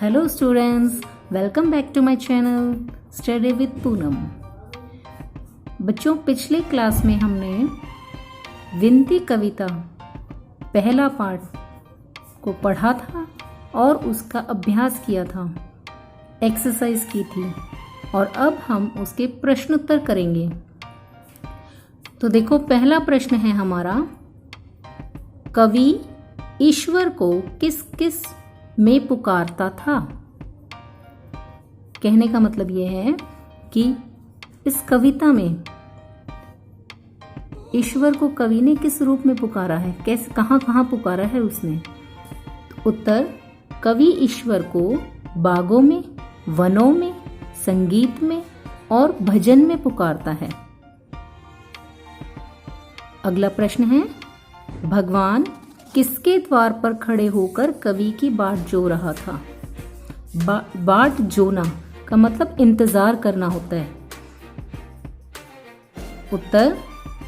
Hello students, welcome back to my channel study with Poonam. बच्चों, पिछले class में हमने विनती कविता पहला पार्ट को पढ़ा था और उसका अभ्यास किया था, एक्सरसाइज की थी और अब हम उसके प्रश्न उत्तर करेंगे। तो देखो, पहला प्रश्न है हमारा, कवि ईश्वर को किस किस में पुकारता था। कहने का मतलब यह है कि इस कविता में ईश्वर को कवि ने किस रूप में पुकारा है, कैसे कहां कहां पुकारा है उसने। तो उत्तर, कवि ईश्वर को बागों में, वनों में, संगीत में और भजन में पुकारता है। अगला प्रश्न है, भगवान किसके द्वार पर खड़े होकर कवि की बाट जो रहा था। बाट जोना का मतलब इंतजार करना होता है। उत्तर,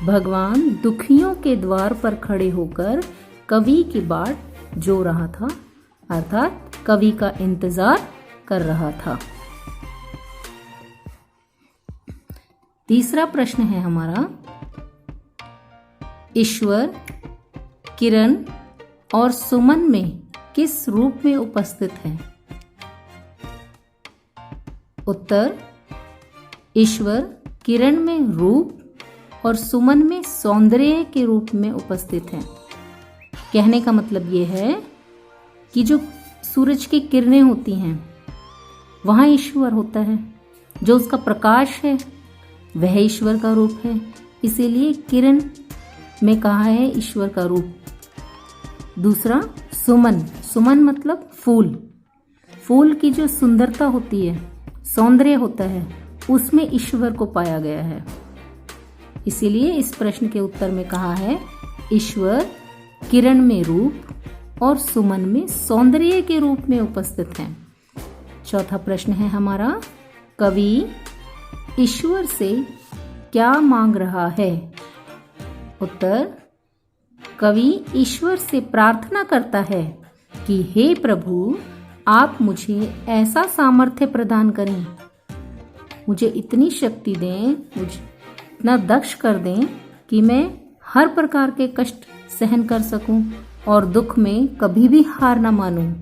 भगवान दुखियों के द्वार पर खड़े होकर कवि की बाट जो रहा था, अर्थात कवि का इंतजार कर रहा था। तीसरा प्रश्न है हमारा, ईश्वर किरण और सुमन में किस रूप में उपस्थित है। उत्तर, ईश्वर किरण में रूप और सुमन में सौंदर्य के रूप में उपस्थित है। कहने का मतलब यह है कि जो सूरज की किरणें होती हैं वहां ईश्वर होता है, जो उसका प्रकाश है वह ईश्वर का रूप है। इसीलिए किरण में कहा है ईश्वर का रूप। दूसरा, सुमन, सुमन मतलब फूल। फूल की जो सुंदरता होती है, सौंदर्य होता है, उसमें ईश्वर को पाया गया है। इसीलिए इस प्रश्न के उत्तर में कहा है, ईश्वर किरण में रूप और सुमन में सौंदर्य के रूप में उपस्थित है। चौथा प्रश्न है हमारा, कवि ईश्वर से क्या मांग रहा है। उत्तर, कवि ईश्वर से प्रार्थना करता है कि हे प्रभु, आप मुझे ऐसा सामर्थ्य प्रदान करें, मुझे इतनी शक्ति दें, मुझे इतना दक्ष कर दें कि मैं हर प्रकार के कष्ट सहन कर सकूं और दुख में कभी भी हार ना मानूं,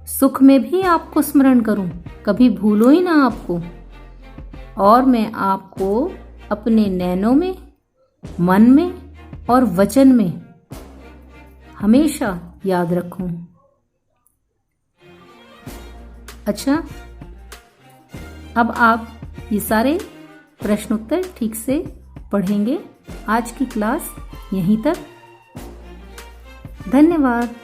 सुख में भी आपको स्मरण करूं, कभी भूलो ही ना आपको, और मैं आपको अपने नैनों में, मन में और वचन में हमेशा याद रखूं। अच्छा, अब आप ये सारे प्रश्न उत्तर ठीक से पढ़ेंगे। आज की क्लास यहीं तक। धन्यवाद।